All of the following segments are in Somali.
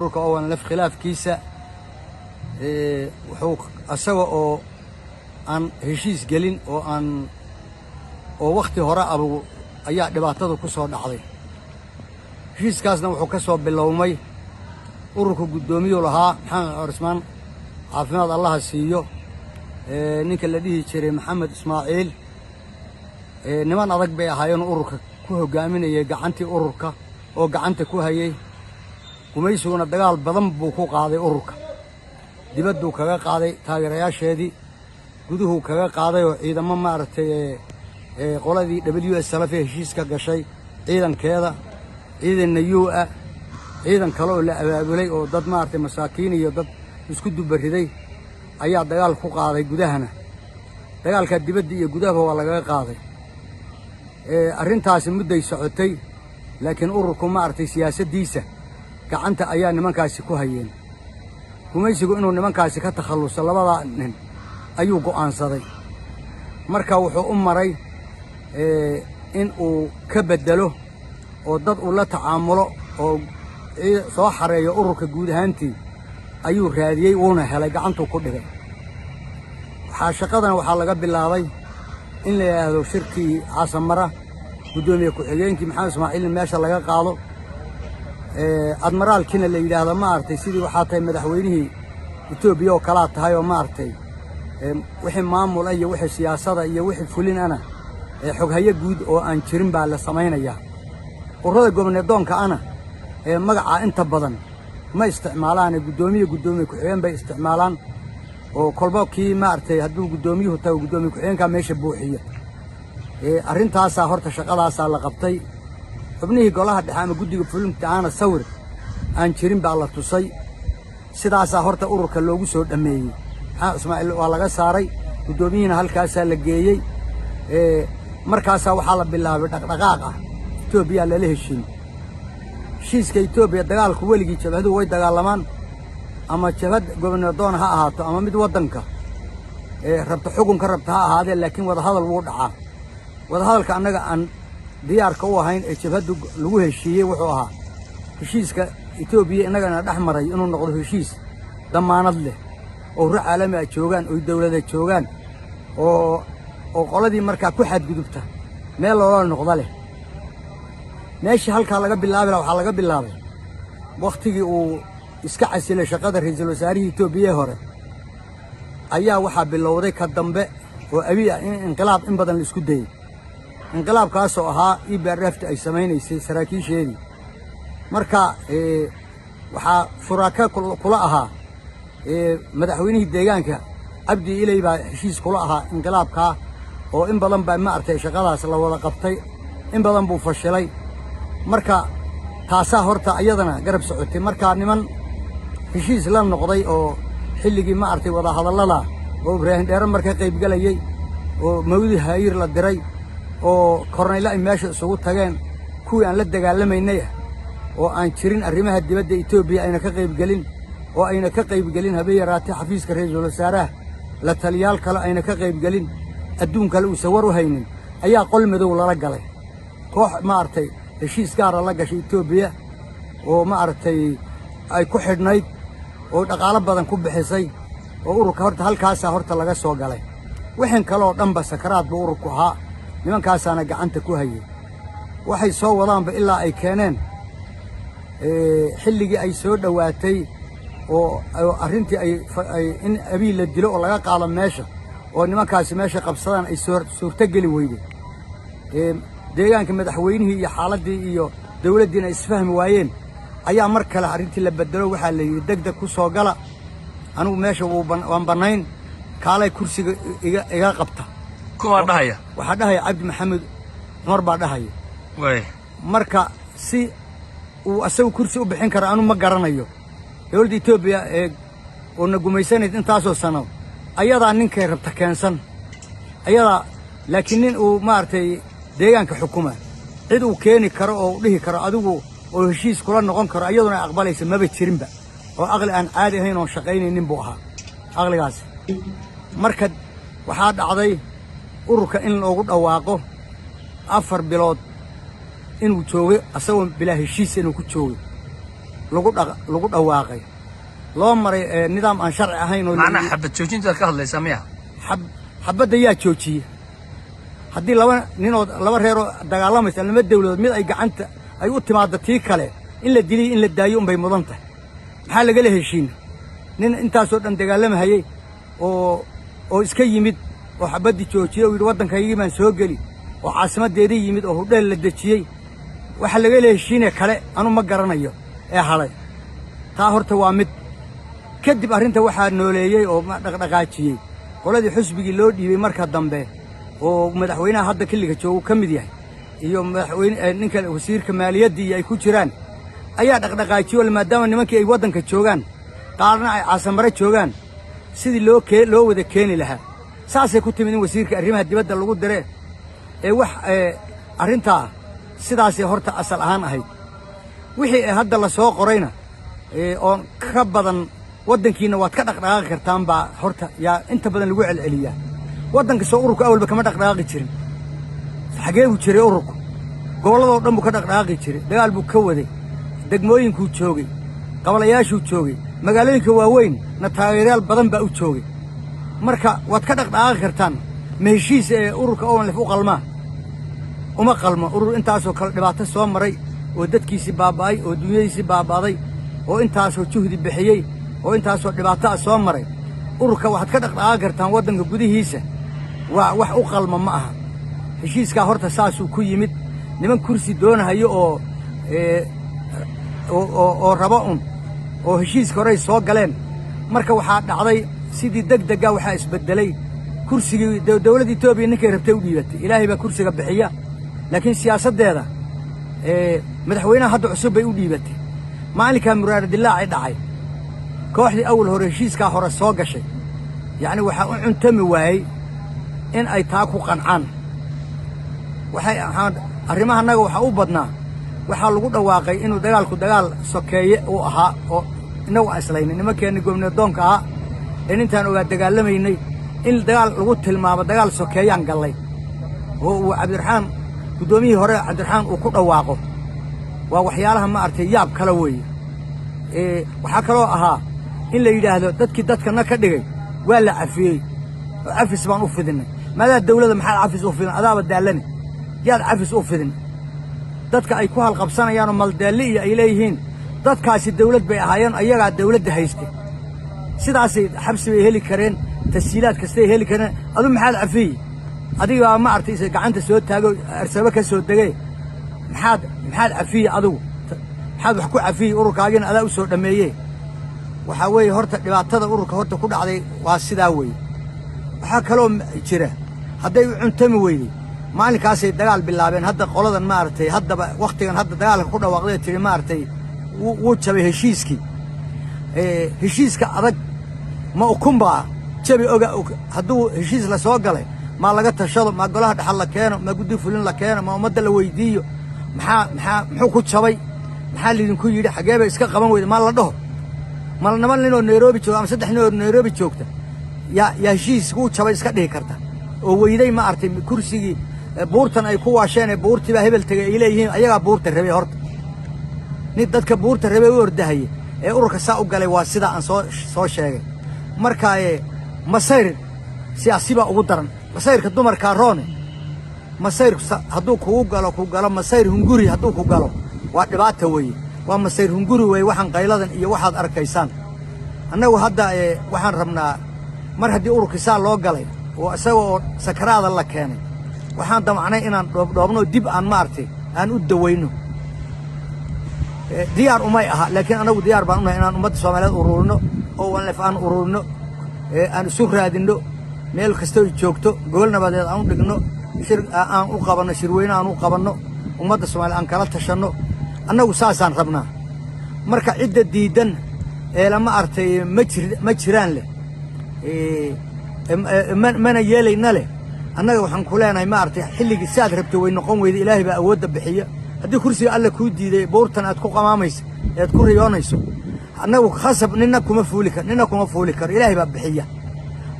ururka oo aan laf khilaafkiisa wuxuu asaga oo aan heshiis gelin oo waqti hore ayaa dhibaatada ku soo dhacday. heshiiskaasna wuxuu ka soo bilowmay ururka gudoomiyuu lahaa maxamed Orsman caafimaad Allah siiyo ninka la dhihi jiray Maxamed Ismaaciil niman adag bay ahaayeen ururka ku hogaaminayay gacantii ururka oo gacanta ku hayay gumaysuguna dagaal badan buu ku qaaday ururka dibaddu kaga qaaday taageerayaasheedii guduhu kaga qaaday oo ciidamo maartay qoladii WSLF heshiiska gashay ciidankeeda ciidan NUA ciidan kale oo la abaabulay oo dad maartay masaakiin iyo dad isku dubariday ayaa dagaal ku qaaday gudahana dagaalka dibadda iyo gudaha waa laga qaaday arrintaasi mudday socotay laakiin ururku maartay siyaasadiisa gacanta ayaa nimankaasi ku hayeen gumaysigu inuu nimankaasi ka takhaluso labada nin ayuu go'aansaday marka wuxuu u maray in uu ka bedelo oo dad uu la tacaamulo oo soo xareeyo ururka guud ahaantii ayuu raadiyay uuna helay gacantu ku dhigay shaqadan waxaa laga bilaabay in la yiraahdo shirkii Caasamara gudoomiye ku-xigeenkii Maxamed Ismaaciil meesha laga qaado admiraalkina la yiraahdo maartay sidii waxa tahay madaxweynihii Itoobiya oo kala tahay oo maartay wixii maamul iyo wixii siyaasada iyo wixii fulin ana xog haye guud oo aan jirin baa la sameeynaya ururada gobolneedonka ana magaca inta badan ma isticmaalaan gudoomiye ku-xigeen bay isticmaalaan oo kolba kii maartay hadduu gudoomiyuhu tago gudoomiye ku-xigeenka meesha buuxiya arrintaas horta shaqadaas la qabtay xubnihii golaha dhexe ama guddiga fulinta aana sawir aan jirin baa la tusay sidaas horta ururka loogu soo dhameeyay Ismaaciil waa laga saaray gudoomiyina halkaas la geeyay markaas waxa la bilaabay dhaqdhaqaaq Itoobiya la heshiin heshiiska Itoobiya dagaalku weligii jabhadu way dagaalamaan ama jabhad gobolneedoon ha ahaato ama mid wadanka rabta xukunka rabta ha ahaadee laakiin wada hadal wuu dhacaa wada hadalka annaga aan diyaarka u ahayn jabhadu lagu heshiiyay wuxuu ahaa heshiiska Itoobiya inagana dhaxmaray inuu noqdo heshiis damaanad leh oo ruux caalami ah joogan oo dawladda joogan oo qoladii markaa ku xadgudubta meel loo noqdo leh meeshii halka laga bilaabay waxa laga bilaabay waqtigii uu iska casilay shaqada ra'iisul wasaaraha Itoobiya hore ayaa waxa bilowday ka dambe oo abiy inqilaab in badan la isku dayay inqilaabkaas oo ahaa IBRF ay sameeynaysa saraakiisheedii marka waxa shuraaka kula ahaa madaxweynihii deegaanka Abdi Ilay baa heshiis kula ahaa inqilaabka oo in badan baa ma artay shaqadaas la wada qabtay in badan buu fashilay marka taasa horta ayadana garab socotay marka niman heshiis la noqday oo xilligii ma artay wada hadallada oo Ibrahim Dheere markay qayb galayay oo Mawdi Hayir la diray oo korneyl ay meesha isugu tageen kuwii aan la dagaalameynay oo aan jirin arrimaha dibadda Itoobiya ayna ka qayb galin habeeyaraatay xafiiska ra'iisul wasaaraha la taliyaal kale ayna ka qayb galin adduun kale uu sawir u haynin ayaa qol madow lala galay koox ma artay heshiis gaar ah la gashay Itoobiya oo ma artay ay ku xidhnayd oo dhaqaale badan ku bixisay oo ururka horta halkaas horta laga soo galay waxaan kale oo dhanba sakaraad buu ururku ahaa nimankaasana gacanta ku hayay waxay soo wadaanba ilaa ay keeneen xilligii ay soo dhawaatay oo arrintii ay in abiy la dilo oo laga qaado meesha oo nimankaasi meesha qabsadaan ay suurta gali weyday deegaanka madaxweynihii iyo xaaladii iyo dawladdiina isfahmi waayeen ayaa mar kale arrintii la bedelo waxa la yiri degdeg ku soo gala anigu meesha waan banayn kaalay kursiga iga qabta kuwa dhahaya waxa dhahaya Cabdi Maxamed Umar baa dhahaya way marka si uu asagu kursi u bixin karo anu ma garanayo dawladda Itoobiya oo nagumaysanay intaasoo sano ayadaa ninkay rabta keensan ayadaa laakiin nin uu maartay deegaanka xukuma cid uu keeni karo oo dhihi karo adigu oo heshiis kula noqon karo ayaduna aqbalaysa maba jirinba oo aqli aan caadi ahayn oo shaqaynaynin buu ahaa aqligaas marka waxa dhacday ururka in loogu dhawaaqo 4 bilood inuu joogay asagoo bilaa heshiis inuu ku joogay lagu dhawaaqay loo maray nidaam aan sharci ahayn oo macna xabad joojinta ka hadlaysa miya xabadda yaa joojiyay haddii laba reeroo dagaalamaysa lama dawladood mid ay gacanta ay u timaado tii kale in la diliyo in la daayo unbay mudan tahay maxaa lagala heshiina nin intaasoo dhan dagaalamahayey oo iska yimid oo xabaddii joojiyey oo yidhi waddankaygii baan soo geli oo caasimaddeedii yimid oo hudheel la dejiyey waxa lagala heshiinee kale anu ma garanayo ee hadhay taa horta waa mid kadib arrinta waxaa nooleeyey oo dhaqdhaqaajiyey qoladii xusbigii loo dhiibay marka dambe oo madaxweynaha hadda xilliga joogu ka mid yahay iyo ninka wasiirka maaliyaddii ay ku jiraan ayaa dhaqdhaqaajiyey maadaama nimankii ay waddanka joogaan qaarna ay caasamare joogaan sidii loo wada keeni lahaa saasay ku timid in wasiirka arrimaha dibadda lagu diree wax arrintaa sidaasay horta asal ahaan ahayd wixii hadda la soo qorayna oon ka badan waddankiina waad ka dhaqdhaqaaqi kartaan baa horta yaa inta badan lagu celceliyaa waddanka soo ururka awalba kama dhaqdhaqaaqi jirin xagee buu jiray ururku gobolladoo dhan buu ka dhaqdhaqaaqi jiray dagaal buu ka waday degmooyinkuu joogay qabalayaashuu joogay magaalooyinka waaweyn na taageerayaal badan baa u joogay marka waad ka dhaqdhaqaaqi kartaan ma heshiis ururka ONLF u qalmaa uma qalmo urur intaasoo kale dhibaato soo maray oo dadkiisii baaba'ay oo dunyadiisii baaba'day oo intaasoo juhdi bixiyey oo intaasoo dhibaato ah soo maray ururka waxaad ka dhaqdhaqaaqi kartaan waddanka gudihiisa waa wax u qalma ma aha heshiiskaa horta saasuu ku yimid niman kursi doonahayo oo raba oo heshiiska horey soo galeen marka waxaa dhacday sidii degdega waxaa isbeddelay kursigii dawladda Itoobiya ninkay rabtay u dhiibatay ilaahay baa kursiga bixiya laakiin siyaasaddeeda madaxweynaha hadda cusub bay u dhiibatay maalinkaa muraad dilaaci dhacay kooxdii awal hore heshiiskaa hore soo gashay yacni waxaa u cuntami waayey in ay taa ku qancaan arrimahannaga waxaa u badnaa waxaa lagu dhawaaqay inuu dagaalku dagaal sokeeye uu ahaa oo innagu aan islaynay nimankeenna gobnadoonka ahaa in intaan ogaa dagaalamaynay in dagaal lagu tilmaamo dagaal sokeeyaan gallay oo uu cabdiraxmaan guddoomiyihii hore cabdiraxmaan uu ku dhawaaqo waa waxyaalaha ma artay yaab kale weeye waxaa kaloo ahaa in la yidhaahdo dadkii dadkana ka dhigay waa la cafiyey oo cafis baan u fidinay maadaa dawladda maxaad cafis u fidin adaaba daallani yaad cafis u fidin dadka ay ku halqabsanayaanoo maldaalli iyo ay leeyihiin dadkaasi dawlad bay ahaayeen ayagaa dawladda haystay sidaasay xabsi bay heli kareen tashiilaad kastay heli kareen adu maxaad cafiyey adigaa ma artay gacanta soo taago arsaba ka soo degee maxaad cafiyey adigu maxaad wax ku cafiyey ururkaagiina adaa u soo dhammeeyee waxaa weeye horta dhibaatada ururka horta ku dhacday waa sidaa weeye waxaa kaloo jira hadday u cuntami weydey maalinkaasay dagaal bilaabeen hadda qoladan maaragtay haddaba wakhtigan hadda dagaalka ku dhawaaqday tiri maaragtay wuu jabay heshiiskii heshiiska adag ma ukunbaa jabi oga hadduu heshiis la soo galay maa laga tashado maa golaha dhaxal la keeno maa guddi fulin la keeno maa ummadda la weyddiiyo muxuu ku jabay maxaa lidinku yidhi xaggee bay iska qaban weyda maa la dhaho ma laba ninoo nairobi jooga ama 3 nin oo nairobi joogta yaa heshiis kuu jabay iska dhihi karta oo weyday ma artay kursigii buurtan ay ku waasheen buurtii baa hebel tagay ay leeyihiin ayagaa buurta rabay horta nin dadka buurta rabay u ordahaye ee ururka saa u galay waa sida aan soo sheegay marka masayr siyaasi baa ugu daran masayrka dumarkaa roone masayr hadduu kugu galo masayr hunguri hadduu ku galo waa dhibaata weeye waa masayr hunguri weeye waxaan qayladan iyo waxaad arkaysaan annagu hadda waxaan rabnaa mar haddii ururkii saa loo galay oo isaga oo sakaraada la keenay waxaan damacnay inaan dhoobno dib aan maartay aan u dawayno diyaar umay aha laakiin anagu diyaar baan u nahay inaan ummadda Soomaaliyeed ururino oo ONLF aan ururino aan isu raadino meel kasta oo joogto gobol nabadeed aan u dhigno aan u qabanno shirweyne aan u qabanno ummadda Soomaaliyeed aan kala tashanno annagu saasaan rabnaa marka cidda diidan lama artay ma jiraan leh mana yeelayna leh annaga waxaan ku leenahay ma artay xilligii saad rabtay way noqon weyday ilaahay baa awoodda bixiya haddii kursiga alla kuu diiday buurtan aad ku qamaamayso ead ku riyoonayso annagu khasab nina kuma fuuli karo ilaahay baa bixiya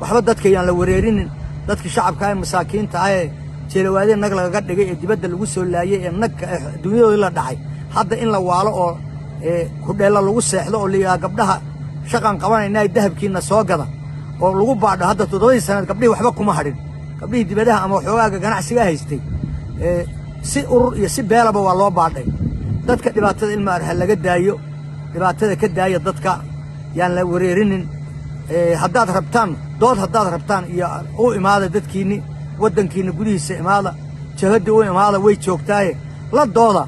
waxba dadka yaan la wareerinin dadka shacabka ee masaakiinta ah ee jeelawaadeen nag lagaga dhigay ee dibadda lagu soo laayay ee nagka dunyadoodii la dhacay hadda in la waalo kudheela lagu seexdo oo liyaa gabdhaha shaqan qabanayna dahabkiina soo gada oo lagu baadho hadda 7 sano gabdhihii waxba kuma hadhin gabdhihii dibadaha ama waxoogaa ganacsiga haystay si urur iyo si beelaba waa loo baadhay dadka dhibaatada ilma arha laga daayo dhibaatada ka daaya dadka yaan la wareerinin haddaad rabtaan dood haddaad rabtaan iyo u imaada dadkiinni waddankiinna gudihiisa imaada jabhadda u imaada way joogtaaye la dooda